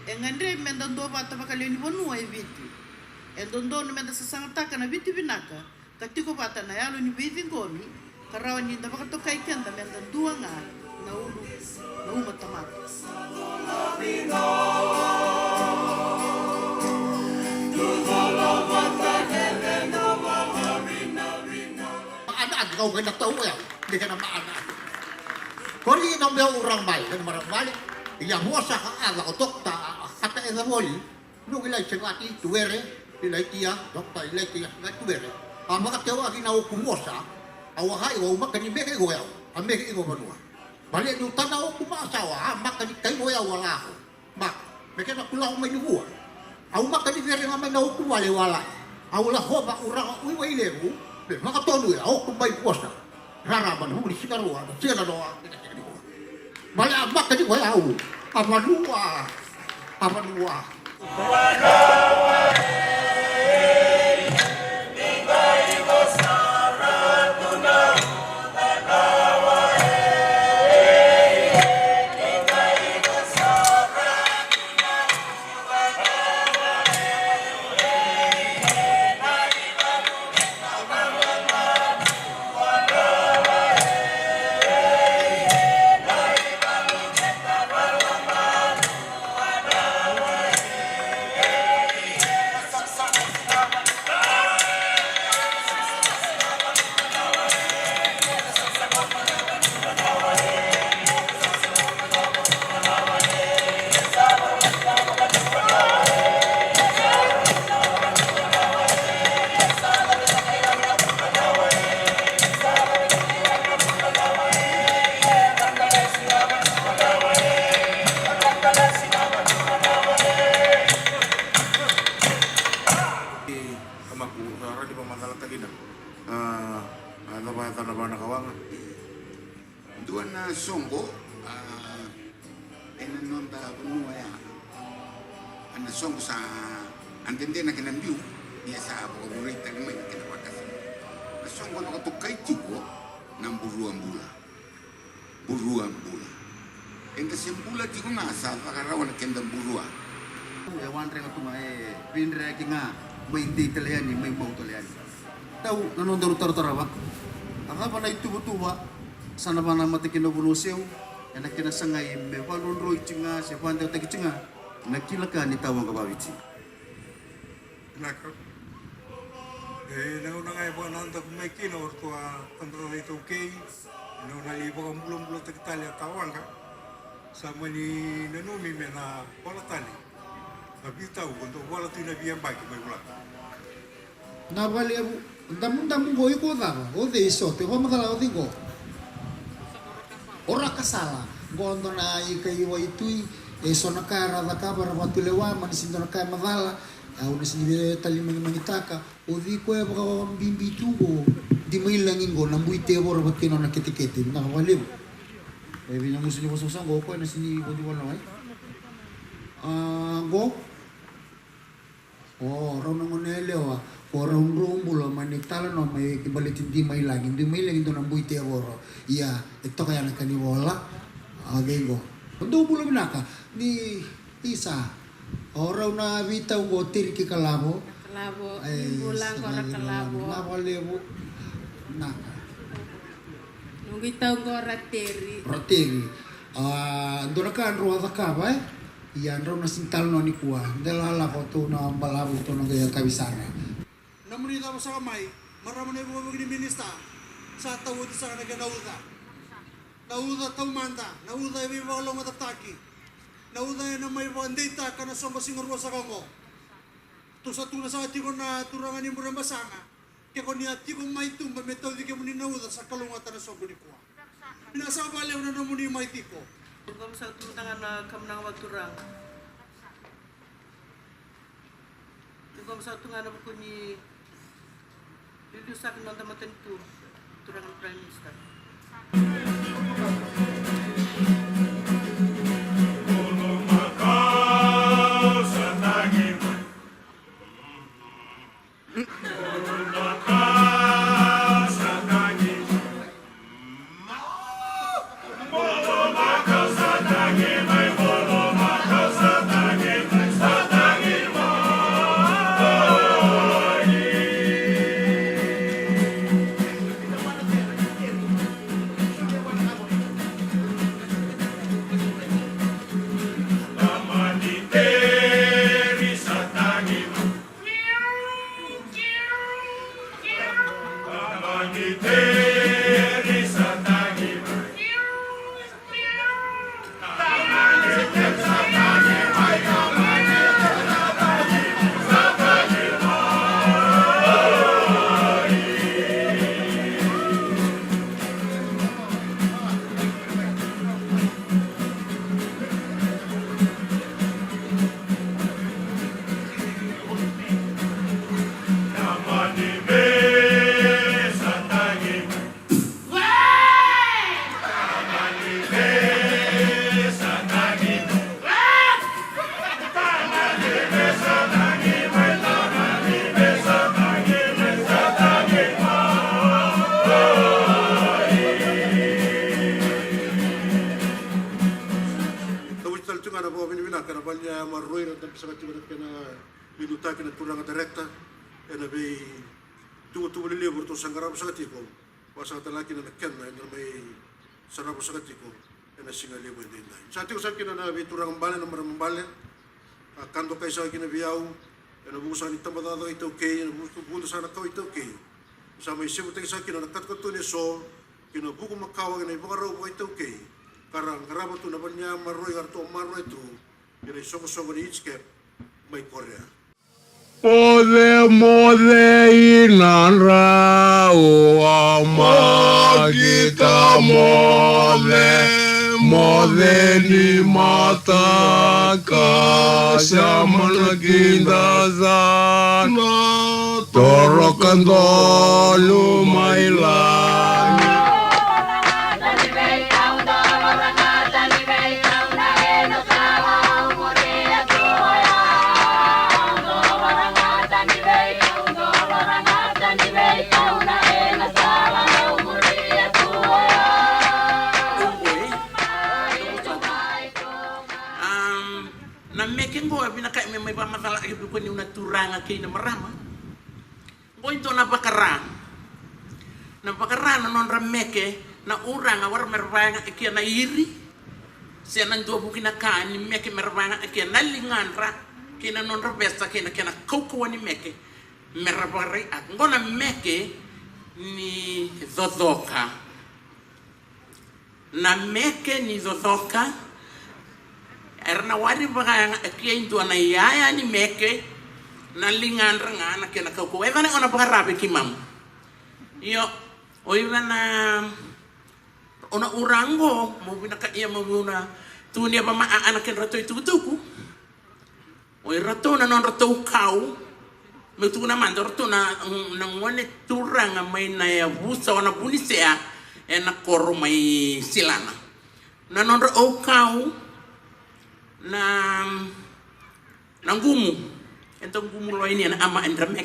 engandre menda ndo bata bakaleni bonua eviti endondo no menda sasangata na viti binaka katiko bata na yalo ni bithi ngomi karawa ni nda bakatoka ikenda menda duanga na ulu na uma tamata Anak kau kena tahu ya dia kena anak kori na meu orang mai kan marang balik yang muasa ka ala otok ta kata esa moli no ilai chengati tuere ilai tia dokta ilai tia ngai tuere ama ka tewa ki na ukumuosa awa hai wa makani meke go yao ameke go manua balik du tanah ukumasawa makani kai go yao wala mak meke na pulau mai nuwa au makani vere ngamai na ukumale wala au la hoba urang ui wai lebu be maka tonu ya au kumbai puasa rara ban hu di sikarua tiana doa balik makani go yao apa dua Songo enanonda benua ya anda songo sa antende na kinambiu dia sa pagurita ni mai kina wakas na songo no katukai tiko nang buruan bula enda sembula tiko ngasa pakarawan kenda burua ya wanre ngatu mai pinre kinga mai titeleani mai mau teleani tau nanondoro tartara ba aka bana itu butuwa sana bana mati kino bunuseu enak kina sangai me balon roi cinga se pante taki cinga nakila ka ni tawang ka bawici nakro na ngai bo nanda kumai kino ortua tantra itu kei no na ibo mulum taki tali tawang ka sama ni nanumi me na wala tali habita untuk wala tina biang bagi mai ulang na vale damu goi ko da o de iso te ho makala o digo ora kasala gondo na ikai wa itui e sona kara da kabara watu lewa mani sindo na kai mavala au na sini tali mangitaka o di ko e baka bimbi tugo di mai langin go na buite bor bakino na ketikete na wale e binya musu ni boso go ko na sini go di wala ai go oh rona ngonele wa ora un rumbulo manitala no mai kibalitin di mai lagi to na buite boro iya ito kaya na kaniwola agego ndo bulo binaka ni isa ora una vita ugo tirki kalabo bulan kora kalabo na walebu naka nungita ugo rateri ndora kan ruwa zakaba iya ndo na sintal no ni kuwa ndela la foto na balabu to no kaya kabisara namun ito sa kamay, maraming na ibuwag ni minista sa tawad sa kanaganauda. Nauda taumanda, nauda yung mga long matataki. Nauda yung may data ka na soma singurwa sa kamo. To sa tuna sa ati ko na turangan ni mura masanga. Kaya ko ni ati ko may tumba, may tawad ka mo ni nauda sa kalungatan na sobo ni kuwa. Pinasa baliw na naman ni may tiko. Kung sa tunangan na kamnang magturang. Kung sa tunangan na ko ni Lulusak ng tamatan ito, turang ng Prime Minister. Bolo maka sa tangi, may bolo maka sa tangi. bawa binibina kana balya marroy na bisa ka tiba kana minuta kana turang direkta ena be tu libur tu sangarap sa katiko wasa talaki na nakena ena may sarap sa katiko ena singa libur din dai sa tiyo sa kina na be turang balen na marambalen kando kay sa kina biyaw ena busa ni tambadado ito kay ena busa sana ka ito kay sa may sibutay sa kina nakatkato ni so kina buku makawag na ibang araw ito kay karang karaba tu naman niya maroy karto maroy tu kina songo ni itskep may Korea. Mode inanra uama kita mode ni mata kasyaman kindazan torokan dolu mailan. May masalah itu pun yung naturanga kay na marama. Bo ito napakaran non rameke na uranga war mervanga ikia na iri. Siya nang dua bukin na kaan ni meke mervanga ikia na linganra kina non rabesta kina kaukawa ni meke mervare at ngona meke ni zozoka. Na meke ni zozoka erna wari baga kia into na yaya ni meke na lingan ranga na kena kauko evane ona baga rabe kimam yo oira na ona urango mo bina ka iya mo na tunia ba ma ana ken rato itu tuku oira to na non rato kau me tu na mandor to na ngone turanga mai na ya busa ona punisea ena koro mai silana na non ro kau na ngumu entong gumu lo ini na ama endramek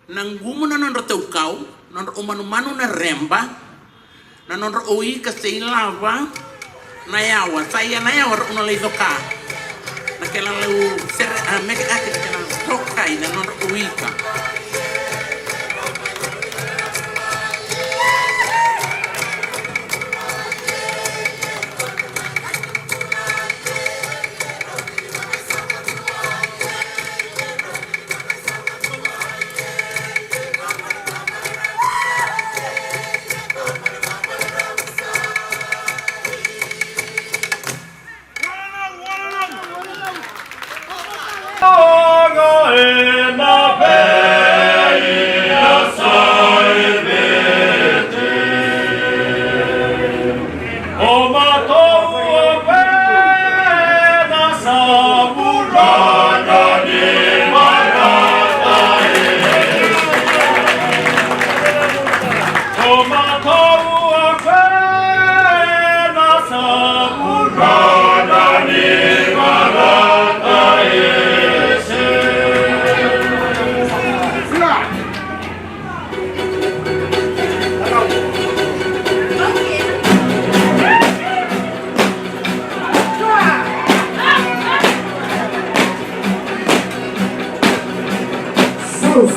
nang gumu na non rotau kau non umanu na remba na non oi ka lava na yawa saya na yawa uno le doka na kela lu ser mek akit kena tokai na non oi ka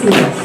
Celsius.